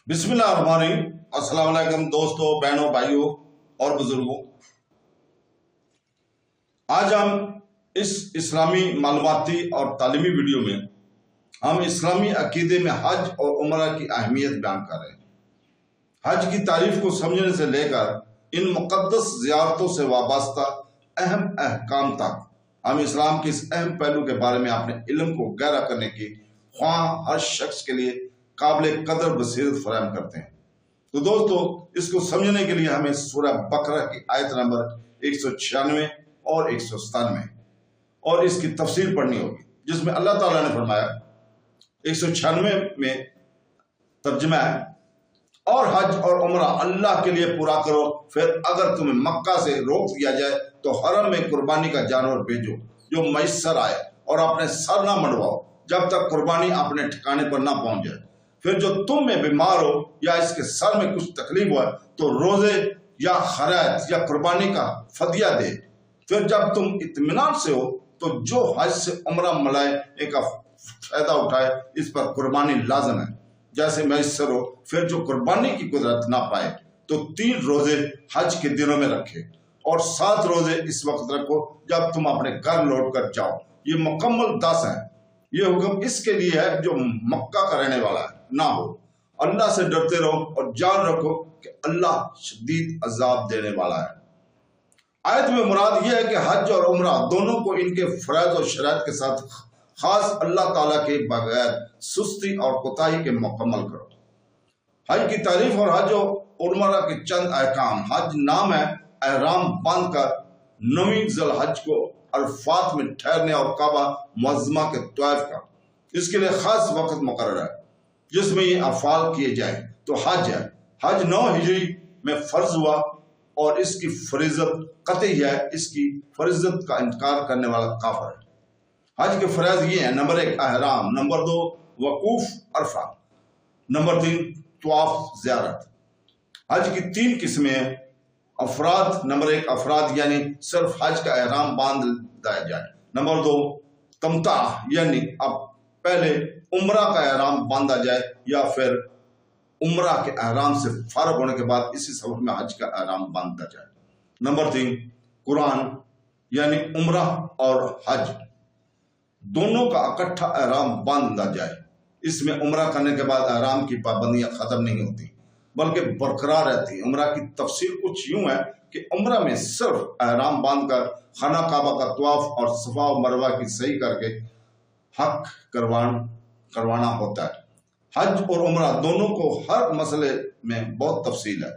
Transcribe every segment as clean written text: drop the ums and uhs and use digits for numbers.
बिस्मिल्लाहिर्रहमानिर्रहीम। अस्सलाम वालेकुम दोस्तों, बहनों, भाइयों और बुजुर्गों। आज हम इस इस्लामी मालूमाती और तालीमी वीडियो में हम इस्लामी अकीदे में हज और उम्रा की अहमियत बयान कर रहे हैं। हज की तारीफ को समझने से लेकर इन मुक़द्दस ज़ियारतों से वाबस्ता अहम अहकाम तक हम इस्लाम के इस अहम पहलू के बारे में अपने इल्म को गहरा करने की ख्वाह हर शख्स के लिए काबिल कदर बसीरत फराहम करते हैं। तो दोस्तों, इसको समझने के लिए हमें सूरह बकरा की आयत नंबर 196 और 197 और इसकी तफसीर पढ़नी होगी, जिसमें अल्लाह ताला ने फरमाया, 196 में तर्जुमा है, और हज और उम्रा अल्लाह के लिए पूरा करो, फिर अगर तुम्हें मक्का से रोक दिया जाए तो हरम में कुर्बानी का जानवर भेजो जो मैसर आए, और अपने सर ना मंडवाओ जब तक कुर्बानी अपने ठिकाने पर ना पहुंच जाए। फिर जो तुम में बीमार हो या इसके सर में कुछ तकलीफ हुआ तो रोजे या खैरात या कुर्बानी का फदिया दे। फिर जब तुम इत्मीनान से हो तो जो हज से उम्रा मलाने का फायदा उठाए, इस पर कुर्बानी लाजम है जैसे मैसर हो। फिर जो कुर्बानी की कुदरत ना पाए तो 3 रोजे हज के दिनों में रखे और 7 रोजे इस वक्त रखो जब तुम अपने घर लौट कर जाओ। ये मुकम्मल 10 है। ये हुक्म इसके लिए है जो मक्का का रहने वाला ना हो। अल्लाह से डरते रहो और जान रखो कि अल्लाह शदीद अजाब देने वाला है। आयत में मुराद यह है कि हज और उम्रा दोनों को इनके फराइज और शराइत के साथ खास अल्लाह ताला के बगैर सुस्ती और कोताही के मुकम्मल करो। हज की तारीफ और हज और उम्रा के चंद अहकाम। हज नाम है एहराम बांध कर 9वीं ज़ुल्हज को अरफात में ठहरने और काबा मुअज़्ज़मा के तवाफ का। इसके लिए खास वक्त मुकर्रर है जिसमें ये अफ़ाल किए जाए। तो हज है। हज 9 हिजरी में फर्ज हुआ और इसकी फरीजत कतई है। इसकी फरीजत का इनकार करने वाला काफिर है। हज के फराइज ये हैं: नंबर 1 अहराम, नंबर 2 वकूफ अरफा, नंबर 3 तवाफ ज़ियारत। हज की 3 किस्में हैं। अफराद, नंबर 1 अफराद यानी सिर्फ हज का एहराम बांध दिया जाए। नंबर 2 तमता यानी अब पहले उम्रा का एहराम बांधा जाए या फिर उम्रा के एहराम से फारग होने के बाद इसी सबब में हज का एहराम बांधा जाए। नंबर 3 कुरान यानी उम्रा और हज दोनों का इकट्ठा एहराम बांधा जाए। इसमें उम्रा करने के बाद एहराम की पाबंदियां खत्म नहीं होती बल्कि बरकरार रहती है। उम्रा की तफसीर कुछ यूं है कि उम्रा में सिर्फ एहराम बांधकर खाना काबा का तवाफ और सफा और मरवा की सही करके हक करवाना होता है। हज और उम्रा दोनों को हर मसले में बहुत तफसील है।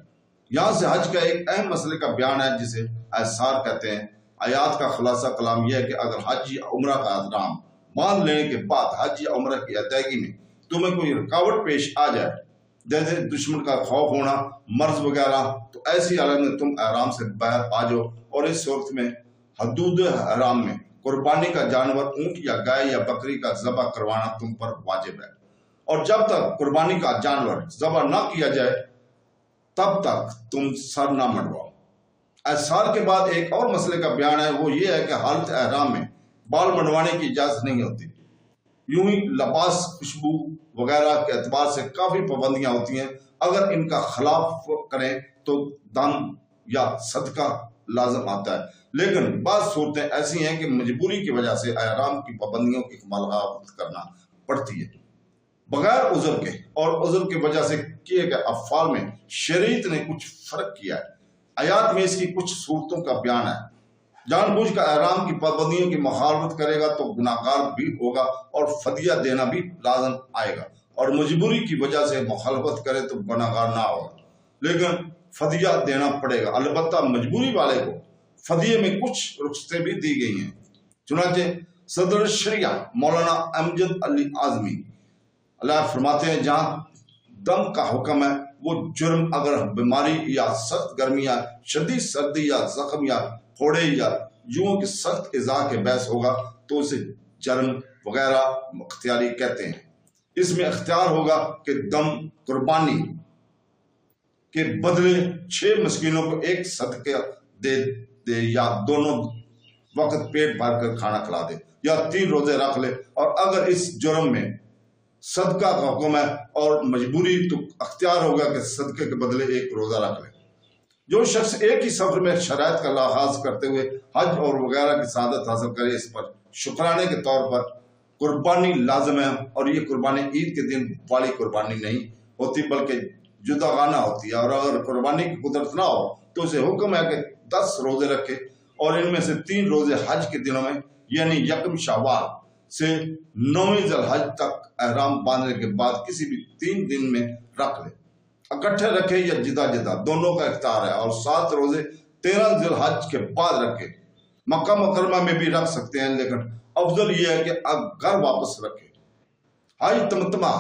यहाँ से हज का एक अहम मसले का बयान है जिसे एहसार कहते हैं। आयात का खुलासा कलाम यह है कि अगर हज या उम्रा का एहराम बांध लेने के बाद हज या उम्रा की अदायगी में तुम्हें कोई रुकावट पेश आ जाए, जैसे दुश्मन का खौफ होना, मर्ज वगैरह, तो ऐसी हालत में तुम एहराम से बाहर आ जाओ और इस सूरत में हदूद एहराम में कुर्बानी का जानवर ऊंट या गाय या बकरी का ज़बह करवाना तुम पर वाजिब है। और जब तक कुर्बानी का जानवर ज़बह ना किया जाए तब तक तुम सर ना मंडवाओ। एहसार के बाद एक और मसले का बयान है, वो ये है कि हालत एहराम में बाल मंडवाने की इजाज़त नहीं होती। यूं ही लिबास, खुशबू वगैरह के एतबार से काफ़ी पाबंदियाँ होती हैं। अगर इनका खिलाफ करें तो दम या सदका लाजम आता है। लेकिन बाज़ सूरतें ऐसी हैं कि मजबूरी की वजह से एहराम की पाबंदियों की खिलाफत करना पड़ती है बगैर उज़र के, और उज़र की वजह से किए गए अफ़ाल में शरीयत ने कुछ फ़र्क किया है। आयात में इसकी कुछ सूरतों का बयान है। जानबूझ कर एहराम की पाबंदियों की मुखालफत करेगा तो गुनाहगार भी होगा और फदिया देना भी लाजम आएगा, और मजबूरी की वजह से मुखालफत करे तो गुनाहगार ना होगा लेकिन फदिया देना पड़ेगा। अलबत्ता मजबूरी वाले को फदिये में कुछ रुख्सतें भी दी गई हैं। चुनांचे सदर शरिया मौलाना अमजद अली आज़मी अल्लाह फरमाते हैं, जहाँ दम का हुक्म है वो जुर्म अगर बीमारी या सख्त गर्मी या शदीद सर्दी या जख्म या फोड़े या यूं की सख्त इज़ा के बहस होगा तो उसे जर्म वगैरह मुख्तियारी कहते हैं। इसमें इख्तियार होगा कि दम कुर्बानी के बदले 6 मस्कीनों को एक सदका दे या दोनों वक्त पेट भर कर खाना खिला दे या 3 रोजे रख ले। और अगर इस जुर्म में صدقہ کا حکم ہے اور مجبوری تو اختیار ہوگا کہ صدقے کے بدلے ایک روزہ رکھ لے۔ جو شخص ایک ہی سفر میں شرائط کا لحاظ کرتے ہوئے حج اور وغیرہ کی سعادت حاصل کرے، اس پر شکرانے کے طور پر قربانی لازم ہے، اور یہ قربانی عید کے دن والی قربانی نہیں ہوتی بلکہ جداگانہ ہوتی ہے، اور اگر قربانی کی قدرت نہ ہو تو اسے حکم ہے کہ 10 روزے رکھے، اور ان میں سے 3 روزے حج کے دنوں میں یعنی 1 شوال سے 9 ذی الحج تک احرام باندھنے کے بعد کسی بھی 3 دن میں رکھ لے۔ اکٹھے رکھے یا جدا جدا دونوں کا اختیار ہے، اور 7 روزے 13 ذی الحج کے بعد رکھے۔ مکہ مکرمہ میں بھی رکھ سکتے ہیں، لیکن افضل یہ ہے کہ گھر واپس رکھے۔ حج تمتمہ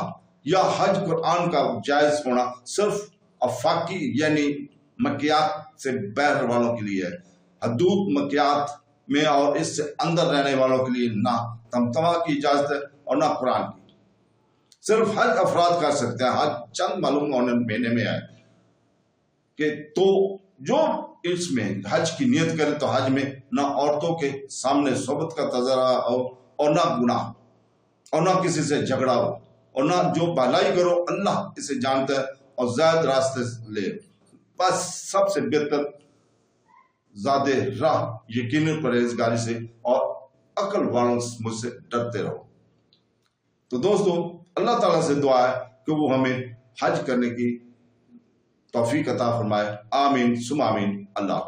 یا حج قرآن کا جائز ہونا صرف افاقی یعنی مکیات سے باہر والوں کے لیے ہے، حدود مکیات میں اور اس سے اندر رہنے والوں کے لیے نہ تمتمہ کی اجازت ہے اور نہ قرآن کی۔ صرف حج افراد کر سکتے ہیں۔ حج چند معلوم ہونے مہینے میں ہے کہ تو جو اس میں حج کی نیت کرے تو حج میں نہ عورتوں کے سامنے صحبت کا تذرہ ہو اور نہ گناہ اور نہ کسی سے جھگڑا ہو، اور نہ جو بھلائی کرو اللہ اسے جانتا ہے، اور زائد راستے لے۔ بس سب سے بہتر زیادہ راہ یقینی پرہیزگاری سے اور عقل والوں مجھ سے ڈرتے رہو۔ تو دوستو، اللہ تعالیٰ سے دعا ہے کہ وہ ہمیں حج کرنے کی توفیق عطا فرمائے۔ آمین ثم آمین۔ اللہ